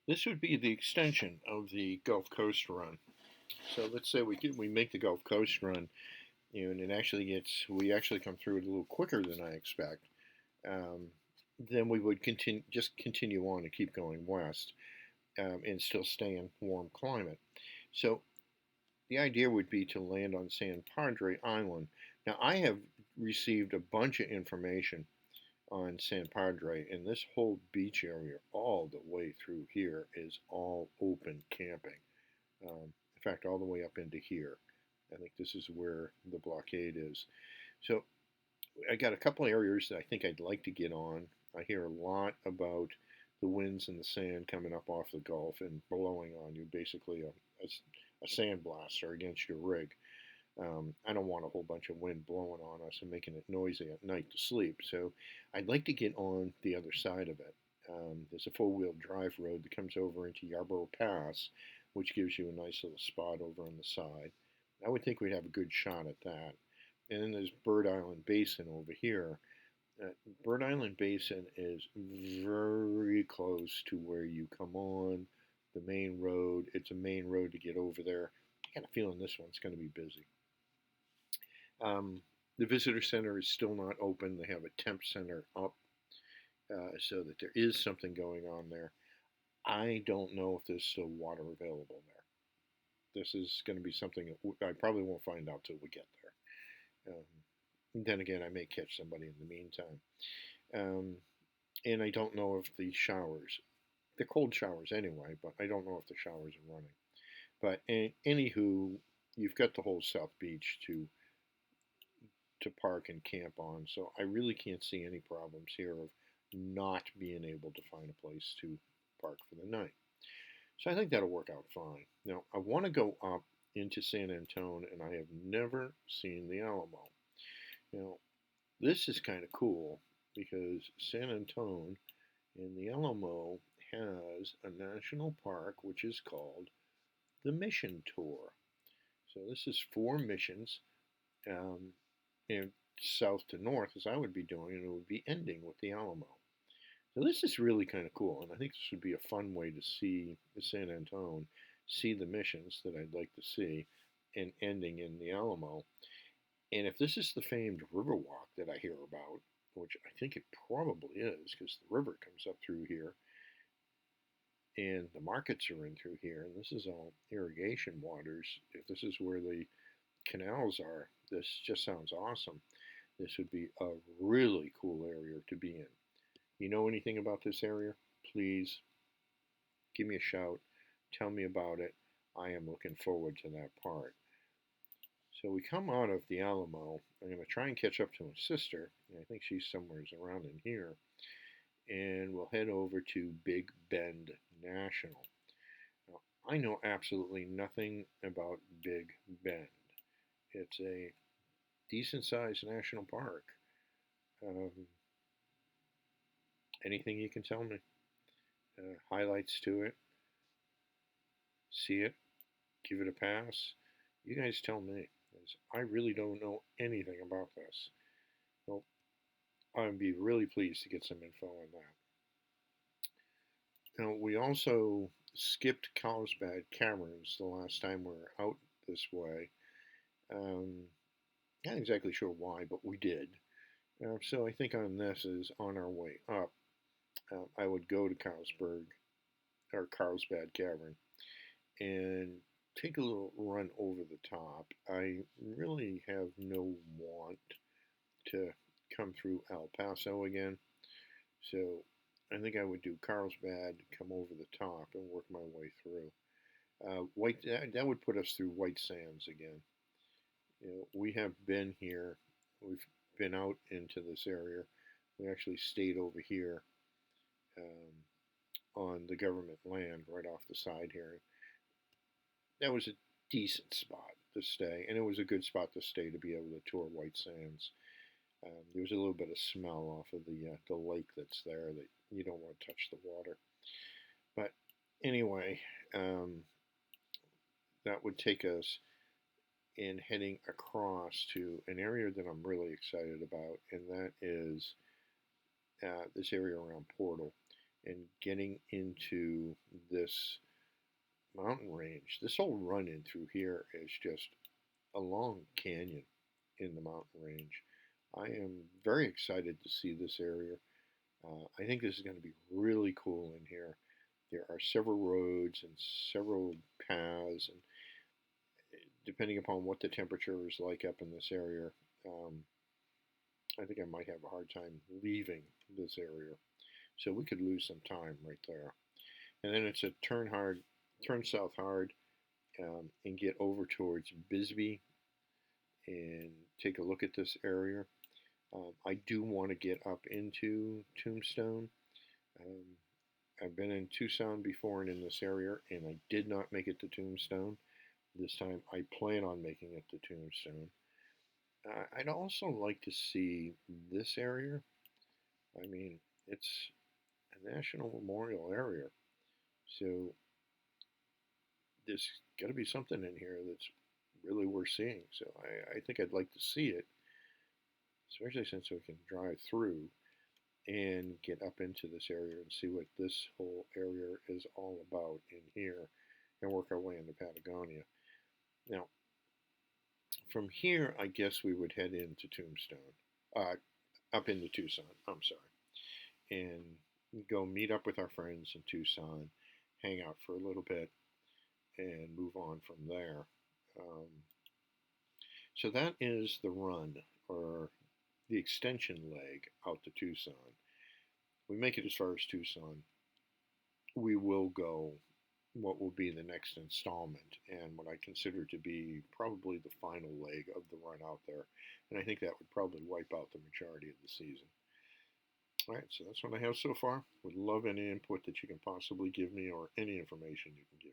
This would be the extension of the Gulf Coast run. So let's say we make the Gulf Coast run, and we actually come through it a little quicker than I expect. Um, then we would continue on and keep going west, and still stay in warm climate. So the idea would be to land on San Padre Island. Now I have received a bunch of information on San Padre, and this whole beach area, all the way through here, is all open camping. In fact, all the way up into here. I think this is where the blockade is. So I got a couple of areas that I think I'd like to get on. I hear a lot about the winds and the sand coming up off the Gulf and blowing on you, basically a sand blaster against your rig. I don't want a whole bunch of wind blowing on us and making it noisy at night to sleep. So I'd like to get on the other side of it. There's a four-wheel drive road that comes over into Yarborough Pass, which gives you a nice little spot over on the side. I would think we'd have a good shot at that. And then there's Bird Island Basin over here. Bird Island Basin is very close to where you come on the main road. It's a main road to get over there. I got a feeling this one's going to be busy. The visitor center is still not open. They have a temp center up, so that there is something going on there. I don't know if there's still water available there. This is going to be something that I probably won't find out till we get there. Then again, I may catch somebody in the meantime. And I don't know if the showers, they're cold showers anyway, but I don't know if the showers are running. But anywho, you've got the whole South Beach to park and camp on, so I really can't see any problems here of not being able to find a place to park for the night. So I think that'll work out fine. Now, I want to go up into San Antone, and I have never seen the Alamo. Now, this is kind of cool because San Antone and the Alamo has a national park which is called the Mission Tour. So this is 4 missions, and south to north, as I would be doing, and it would be ending with the Alamo. So this is really kind of cool, and I think this would be a fun way to see San Antone, see the missions that I'd like to see, and ending in the Alamo. And if this is the famed Riverwalk that I hear about, which I think it probably is, because the river comes up through here, and the markets are in through here, and this is all irrigation waters. If this is where the canals are, this just sounds awesome. This would be a really cool area to be in. You know anything about this area? Please give me a shout. Tell me about it. I am looking forward to that part. So we come out of the Alamo. I'm going to try and catch up to my sister. I think she's somewhere around in here. And we'll head over to Big Bend National. Now, I know absolutely nothing about Big Bend. It's a decent-sized national park. Anything you can tell me? Highlights to it? See it? Give it a pass? You guys tell me, because I really don't know anything about this. Well, I'd be really pleased to get some info on that. Now, we also skipped Carlsbad Caverns the last time we were out this way. Not exactly sure why, but we did. So I think on this is on our way up. I would go to Carlsbad Cavern and take a little run over the top. I really have no want to come through El Paso again, so I think I would do Carlsbad, come over the top, and work my way through. That would put us through White Sands again. You know, we have been here. We've been out into this area. We actually stayed over here on the government land right off the side here. That was a decent spot to stay, and it was a good spot to stay to be able to tour White Sands. There was a little bit of smell off of the lake that's there that you don't want to touch the water. But anyway, that would take us in heading across to an area that I'm really excited about, and that is this area around Portal. and getting into this mountain range. This whole run in through here is just a long canyon in the mountain range. I am very excited to see this area. I think this is going to be really cool in here. There are several roads and several paths, and depending upon what the temperature is like up in this area, um, I think I might have a hard time leaving this area. So we could lose some time right there. And then it's a turn south hard, and get over towards Bisbee and take a look at this area. I do want to get up into Tombstone. Um, I've been in Tucson before and in this area, and I did not make it to Tombstone. This time I plan on making it to Tombstone. I'd also like to see this area. I mean, it's a national memorial area, so there's got to be something in here that's really worth seeing. So I think I'd like to see it, especially since we can drive through and get up into this area and see what this whole area is all about in here and work our way into Patagonia. Now, from here, I guess we would head into Tombstone, up into Tucson, I'm sorry, and go meet up with our friends in Tucson, hang out for a little bit, and move on from there. Um, so that is the run, or the extension leg out to Tucson. We make it as far as Tucson, we will go what will be the next installment and what I consider to be probably the final leg of the run out there. And I think that would probably wipe out the majority of the season. All right, so that's what I have so far. Would love any input that you can possibly give me or any information you can give.